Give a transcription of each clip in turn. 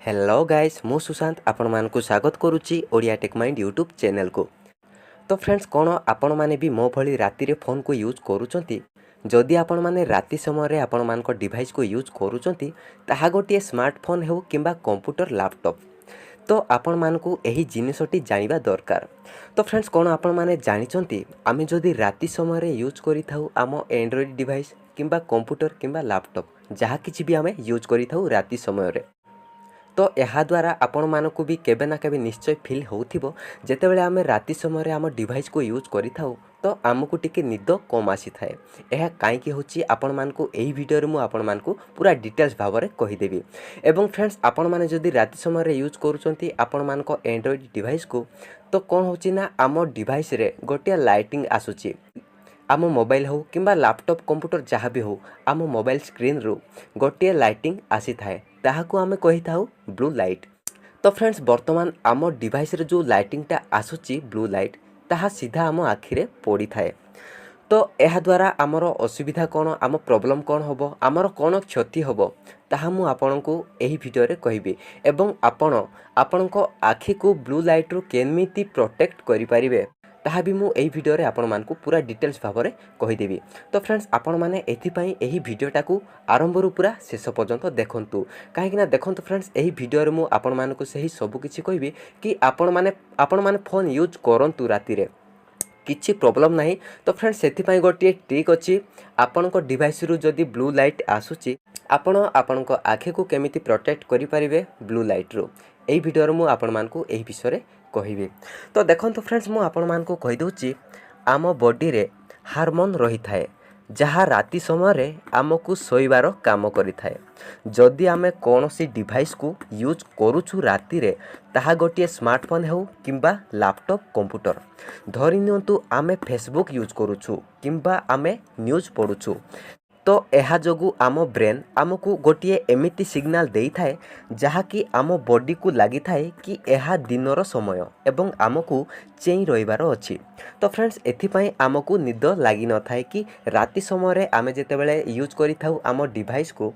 Hello guys मु सुशांत आपण मानकु स्वागत करुच्ची Odia tech mind YouTube channel को। तो फ्रेंड्स कौन आपण माने भी मो भली राति रे फोन को यूज करूचंती जदि आपण माने राति समय रे आपण मान को डिवाइस को यूज करूचंती ताहा गोटे स्मार्टफोन हो किंबा कंप्यूटर लैपटॉप तो आपण मानकु एही जिनिसटी जानिबा दरकार। तो फ्रेंड्स कौन आपण माने जानिचंती आमे जदि राति समय रे यूज करिथाउ आम एंड्रॉइड डिवाइस किंबा कंप्यूटर किंबा लैपटॉप जहा किछि भी आमे यूज करिथाउ राति समय रे तो यह द्वारा आपण मानकु भी केबे ना केबे निश्चय फील होउथिबो जेतेबेले आमे राति समय रे आम डिवाइस को यूज करिथाउ तो आमको टिके निद कम आसी थाए। यह कहीं होची आपण मानकु एही वीडियो रे मु आपण मानकु पूरा डिटेल्स भाव में कहीदेवी। एवं फ्रेंड्स आपण माने जदि राति समय रे यूज करूचंती आपण मानको एंड्रॉइड डिवाइस को तो कौन होची ना आम डिवाइस रे गोटे लाइटिंग आसुची आम मोबाइल हो किंबा लैपटॉप कंप्यूटर जहाँ भी हो आम मोबाइल स्क्रीन रू गोटे लाइटिंग आसी थाए ताहाकू आमे कही थाउ ब्लू लाइट। तो फ्रेंड्स वर्तमान आम डिवाइस रे जो लाइटिंगटा आसुची ब्लू लाइट ताहा सीधा आम आखिरे पड़ी थाए। तो यह द्वारा आमर असुविधा कौन आम प्रॉब्लम कौन होबो आमर कौन क्षति होबो ताहा मु आपनकु एही वीडियो रे कहिबी एवं आपणको आखि को ब्लू लाइट रू केमिति प्रोटेक्ट करि परिबे ताहा भी मु एही वीडियो रे आपण मानकु पूरा डिटेल्स भाव में कहीदेवी। तो फ्रेंड्स आपण माने एथिपाई एही वीडियोटा को आरंभ रू पूरा शेष पर्यंत देखंतु कहीं देखंतु फ्रेंड्स एही वीडियो रे मु आपण मानकु सही सब किछि कहबी कि आपण माने फोन यूज करंतु राति रे किछि प्रॉब्लम नहीं। तो फ्रेंड्स सेथिपाई गोटे ट्रिक अछि आपणको डिवाइस रू जदि ब्लू लाइट आसुची आपणको आखि को केमिति प्रोटेक्ट करि परिबे ब्लू लाइट रू एही वीडियो रे मु आपण मानकु एही विषय रे कहिबी। तो देखंतु फ्रेंड्स मु आपण मानकु कहि दउची आम बॉडी रे हार्मोन रही थाए जहाँ राति समय रे आमको सोइबार काम करि थाए। जदि आमे कोनोसी डिवाइस को यूज करूछु राति रे ताहा गोटे स्मार्टफोन हो किंबा लैपटॉप कंप्यूटर धरि नियंतु आमे फेसबुक यूज करूछु किंबा आमे न्यूज पढुछु तो यह जोगु आम ब्रेन आमको गोटे एमिति सिग्नाल देई थाए जहाँकि आम बॉडी को लगी थाए कि यह दिनर समय एवं आमको चेई रहिबार अछि। तो फ्रेंड्स एथिपाई आमको निद लगी न थाए कि राति समय रे आमे जेतेबेले यूज करि थाउ आम डिवाइस को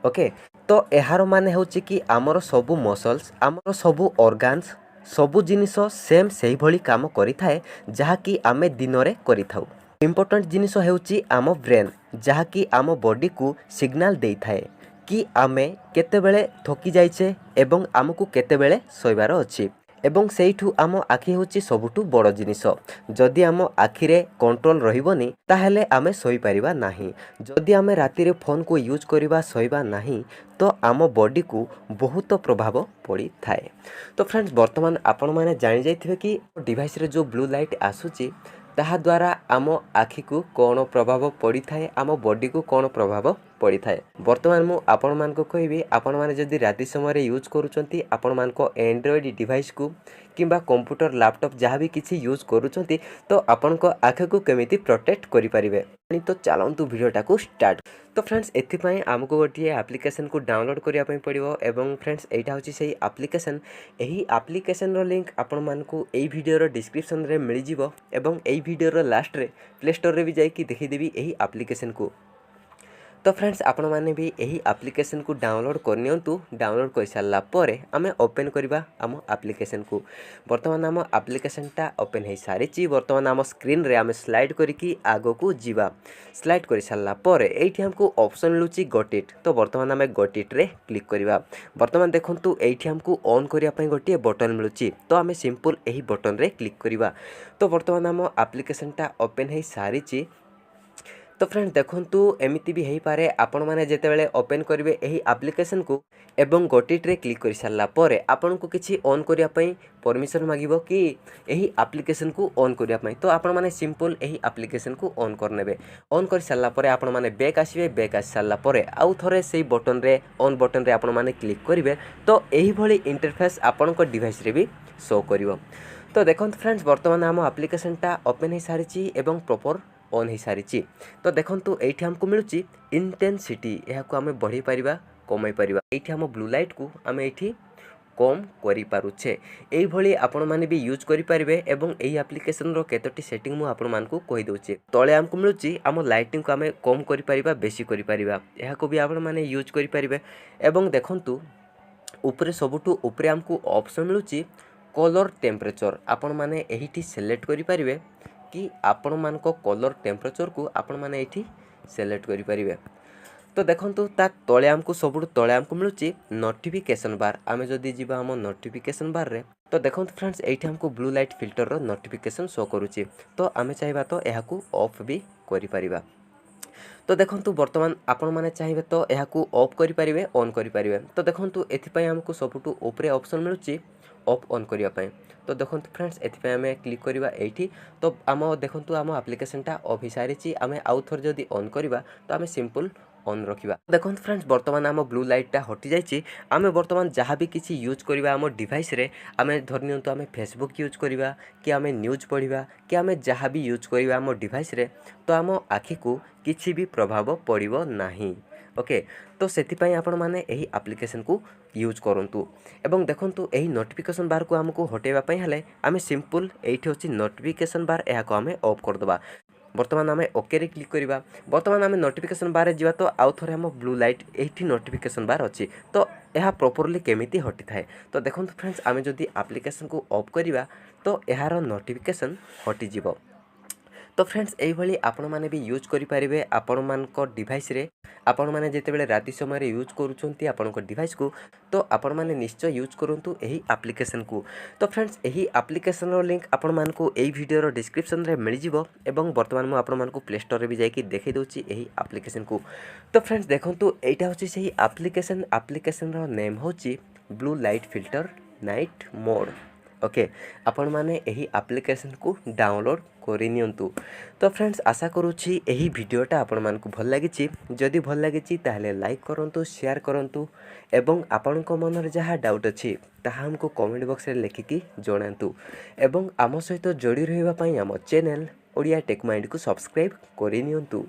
ओके। तो यार माने होछि कि आमर सबु मसल्स आमर सबु ऑर्गन्स सबु जिनिस सेम सेही भली काम करि थाए जहाँकि आमे दिनरे करि थाउ। इम्पोर्टेंट जिनिस हेउची आम ब्रेन जहाँकि आम बॉडी को सिग्नाल देई थाए कि आमे केतेबेले थकी जाइछे एवं आमको केतेबेले सोइबार अछि एवं सेइठु आम आखि होची सबुठु बड़ जिनिस। जदि आम आखिरे कंट्रोल रहिबोनी ताहेले आमे सोई परिबा नाही। जदि आमे राति रे फोन को यूज करिबा सोइबा नाही तो आम बॉडी को बहुत प्रभाव पड़ी थाए। तो फ्रेंड्स वर्तमान आपण माने जानि जाइथिबे कि डिवाइस रे जो ब्लू लाइट आसुची ताहा द्वारा आम आखि को कौन प्रभाव पड़ी थाए आम बॉडी को कौन प्रभाव पड़ी थाए। वर्तमान मु आपण मान को कहबी आपण माने जदि राति समय रे यूज करूचंती आपण मान को एंड्रॉइड डिवाइस को किंबा कंप्यूटर लैपटॉप जहाँ भी किसी यूज करूचंती तो आपण को आँख को केमिति प्रोटेक्ट करि परिबे। तो चलंतु वीडियोटा को स्टार्ट। तो फ्रेंड्स एथिपाई आमको गोटे एप्लिकेशन को डाउनलोड करिया पई पड़िबो एवं फ्रेंड्स एटा होची सेही एप्लिकेशन एही एप्लिकेशन रो लिंक आपण मानकु एही वीडियो रो डिस्क्रिप्शन रे मिल जिवो एवं एही वीडियो रो लास्ट रे प्ले स्टोर रे भी जाई कि देखि देबी एही एप्लिकेशन को। तो फ्रेंड्स आपण माने भी यही एप्लिकेशन को डाउनलोड करनियंतु डाउनलोड कर सारा पर आमे ओपन करबा आम एप्लिकेशन को। वर्तमान आम एप्लिकेशनटा ओपन हो सारी वर्तमान आम स्क्रीन रे आमे स्लाइड करिकी आगो को जीवा स्लाइड कर सारा पर एठी हमको ऑप्शन मिलुची गॉट इट। तो वर्तमान आमे गॉट इट रे क्लिक करबा। वर्तमान देखंतु एठी हमको ऑन करिया पई गोटे बटन मिलुची तो आमे सिंपल एही बटन रे क्लिक करबा। तो वर्तमान आम एप्लिकेशनटा ओपन हो सारी। तो फ्रेंड्स देखंतु एमिति भी हेई पारे आपण माने जेतेबेले ओपन करिवे एही एप्लिकेशन को एवं गोटिट रे क्लिक कर सारा पर आपण को किछि ऑन करिया पई परमिशन मागिबो कि एही एप्लिकेशन को ऑन करिया पई। तो आपण माने सिंपल एही एप्लिकेशन को ऑन करनेबे। ऑन कर सारा पर आपण माने बैक आसीबे। बैक आसी सारा पर आउ थरे सेही बटन रे ऑन बटन रे आपण माने क्लिक करिवे तो एही भली इंटरफेस आपण को डिवाइस रे भी शो करिवो। तो देखंतु फ्रेंड्स वर्तमान आम एप्लिकेशनटा ओपन हो सारी एवं प्रॉपर ऑन हो सारी। तो देखंतु एठी हमको मिलुची इंटेंसिटी यह को आमे बढ़ी परिबा कमाई परिबा। एठी हम ब्लू लाइट को आमे एठी कम करि पारुछे। एई भली आपण माने भी यूज करि परिबे एवं एई एप्लिकेशन रो केतोटी सेटिंग मु आपण मानकु कहि दउचे। तळे हमको मिलुची आम लाइटिंग को आमे कम करि परिबा बेसी करि परिबा यह को भी आपण माने यूज करि परिबे। एवं देखंतु उपरे सबुठु उपरे आमको ऑप्शन मिलुची कलर टेम्परेचर। आपण माने एहिठी सिलेक्ट करि परिबे कि आपण मानको कलर टेम्परेचर को आपण माने एठी सिलेक्ट करि परिबे। तो देखंतु ता तळे आमको सबुठु तळे आमको मिलुची नोटिफिकेशन बार। आमे जदि जिबा हम नोटिफिकेशन बार रे तो देखंतु फ्रेंड्स एठी हमको ब्लू लाइट फिल्टर रो नोटिफिकेशन शो करूची। तो आमे चाहबा तो एहाकू ऑफ भी करि परिबा। तो देखंतु वर्तमान आपण माने चाहिबे तो एहाकू ऑफ करि परिबे ऑन करि परिबे। तो देखंतु एथि पय हमको सबुठु ऊपरे ऑप्शन मिलुची ऑफ ऑन करिया पय। तो देखंतु फ्रेंड्स एथि पय हमें क्लिक करिबा एठी। तो आम देखंतु आम एप्लिकेशनटा ऑफ ही सारिची। आमे आउ थोर जदि ऑन करिबा तो आमे सिंपल ऑन रखिबा। देखंतु फ्रेंड्स वर्तमान आम ब्लू लाइटटा हटि जाइची। आमे वर्तमान जहाँ भी किछि यूज करिबा आम डिवाइस रे आमे धरनियंतु आमे फेसबुक यूज करिबा कि आमे न्यूज पढ़िबा कि आमे जहाँ भी यूज करिबा आम डिवाइस रे तो आम आखि को किछि भी प्रभाव पड़िबो नाही। ओके तो सेति पय आपण माने एही एप्लिकेशन को यूज करंतु। एवं देखंतु एही नोटिफिकेशन बार को हमको हटेबा पय हले आमे सिंपल एठी होची नोटिफिकेशन बार एहा को आमे ऑफ कर दबा। वर्तमान आमे ओके रे क्लिक करिबा। वर्तमान आमे नोटिफिकेशन बार रे जिबा तो आउ थोरे हम ब्लू लाइट एठी नोटिफिकेशन बार अछि। तो एहा प्रॉपर्ली केमिति हटि थाए। तो देखंतु फ्रेंड्स आमे जदि एप्लिकेशन को ऑफ करिबा तो एहार नोटिफिकेशन हटि जिवो। तो फ्रेंड्स एही भली आपण माने भी यूज करि परिबे आपण मानक डिवाइस रे। आपण माने जेते बेले राति समय रे यूज करूछंती आपनक डिवाइस को तो आपण माने निश्चय यूज करंतु एही एप्लिकेशन को। तो फ्रेंड्स एही एप्लिकेशन रो लिंक आपण मानकू एही वीडियो रो डिस्क्रिप्शन रे मिल जिवो। एवं वर्तमान मु आपण मानकू प्ले स्टोर रे भी जाई कि देखै दोछि एही एप्लिकेशन को। तो फ्रेंड्स देखंतु एटा होछि सेही एप्लिकेशन रो नेम होछि blue light filter night mode. Okay आपण माने एही एप्लिकेशन को डाउनलोड करि नियंतु। तो फ्रेंड्स आशा करूछि एही वीडियोटा आपण मानकू भल लागिछि। जदि भल लागिछि ताहले लाइक करंतु शेयर करंतु एवं आपनक मन रे जहा डाउट अछि ताहा हमको कमेंट बॉक्स रे लिखिकी जणांतु। एवं आम सहित जोड़ी रहिबा पई आम चैनल ओडिया टेक माइंड को सब्सक्राइब करि नियंतु।